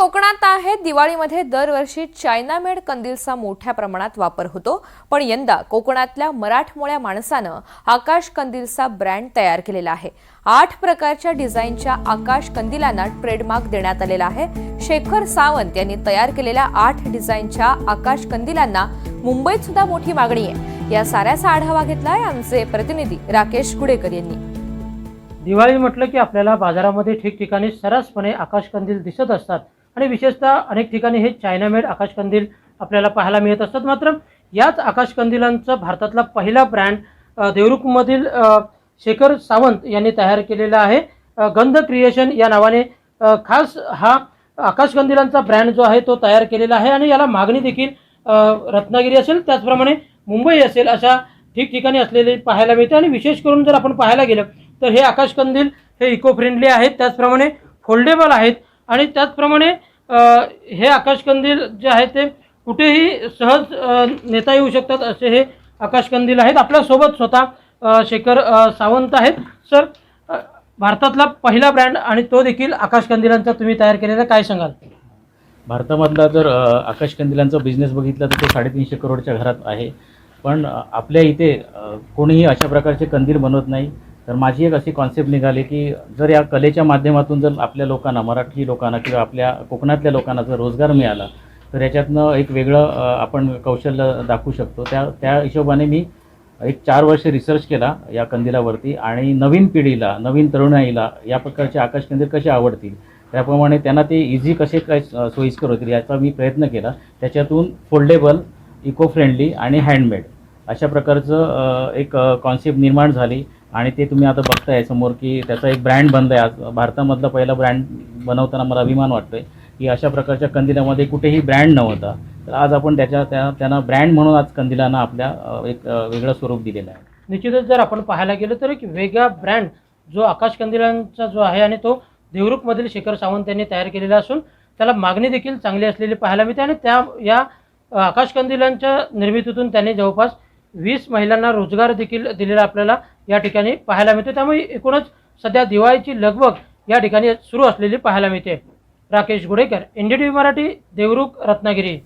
कोकणात आहे दिवाळीमध्ये दरवर्षी चायना मेड कंदीलचा मोठ्या प्रमाणात वापर होतो, पण यंदा कोकणातल्या मराठमोळ्या माणसानं आकाश कंदीलचा ब्रँड तयार केलेला आहे। 8 प्रकारच्या डिझाईनच्या आकाश कंदिलांना ट्रेडमार्क देण्यात आलेला आहे। शेखर सावंत यांनी तयार केलेल्या 8 डिझाईनच्या आकाश कंदिलांना मुंबईत सुद्धा मोठी मागणी आहे। या साऱ्याचा आढावा घेतलाय आमचे प्रतिनिधी राकेश गुडेकर यांनी। दिवाळी म्हटलं की आपल्याला बाजारामध्ये ठिकठिकाणी सर्रासपणे आकाश कंदील दिसत असतात आणि विशेषतः अनेक ठिकाणी हे चायना मेड आकाश कंदील आपल्याला पाहायला मिळत असतात। मात्र याच आकाश कंदिलांचा भारतातला पहिला ब्रँड देवरुखमधील शेखर सावंत यांनी तयार केलेला आहे। गंध क्रिएशन या नावाने खास हा आकाश कंदिलांचा ब्रँड जो आहे तो तयार केलेला आहे आणि याला मागणी देखील रत्नागिरी असेल त्याचप्रमाणे मुंबई असेल अशा ठिकठिकाणी असलेले पाहायला मिळते। आणि विशेष करून जर आपण पाहायला गेलं तर हे आकाश कंदील हे इको फ्रेंडली आहेत, त्याचप्रमाणे फोल्डेबल आहेत आणि त्याचप्रमाणे हे आकाश कंदील जे आहे ते कुठेही सहज नेता येऊ शकतात असे हे आकाश कंदील आहेत। आपल्यासोबत स्वतः शेखर सावंत आहेत। सर, भारतातला पहिला ब्रँड आणि तो देखील आकाश कंदिलांचा तुम्ही तयार केलेला, काय सांगाल? भारतामधला जर आकाश कंदिलांचा बिझनेस बघितला तर तो 350 करोडच्या घरात आहे, पण आपल्या इथे कोणीही अशा प्रकारचे कंदील बनवत नाही। तर माझी एक अशी कॉन्सेप्ट निघाली की जर या कलेच्या माध्यमातून जर आपल्या लोकांना, मराठी लोकांना किंवा आपल्या कोकणातल्या लोकांना जर रोजगार मिळाला तर याच्यातनं एक वेगळं आपण कौशल्य दाखवू शकतो। त्या हिशोबाने मी एक 4 वर्ष रिसर्च केला या कंदिलावरती आणि नवीन पिढीला, नवीन तरुणाईला या प्रकारचे आकाश कंदील कसे आवडतील, त्याप्रमाणे त्यांना ते इझी कसे काय सोयीस्कर होतील याचा मी प्रयत्न केला। त्याच्यातून फोल्डेबल, इको फ्रेंडली आणि हँडमेड अशा प्रकारचं एक कॉन्सेप्ट निर्माण झाली आणि ते तुम्ही आता बघताय समोर की त्याचा एक ब्रँड बनला आहे। आज भारतामधला पहिला ब्रँड बनवताना मला अभिमान वाटतोय की अशा प्रकारच्या कंदिलामध्ये कुठेही ब्रँड नव्हता, तर आज आपण त्यांना ब्रँड म्हणून आज कंदिलांना आपल्या एक वेगळं स्वरूप दिलेलं आहे। निश्चितच जर आपण पाहायला गेलं तर एक वेगळा ब्रँड जो आकाश कंदिलांचा जो आहे आणि तो देवरुखमधील शेखर सावंत यांनी तयार केलेला असून त्याला मागणी देखील चांगली असलेली पाहायला मिळते आणि या आकाश कंदिलांच्या निर्मितीतून त्यांनी जवळपास 20 महिलांना रोजगार देखील दिलेला आपल्याला या ठिकाणी पाहायला मिळते। त्यामुळे एकूणच सध्या दिवाळीची लगबग या ठिकाणी सुरू असलेली पाहायला मिळते। राकेश गुडेकर, NDTV मराठी, देवरुख, रत्नागिरी।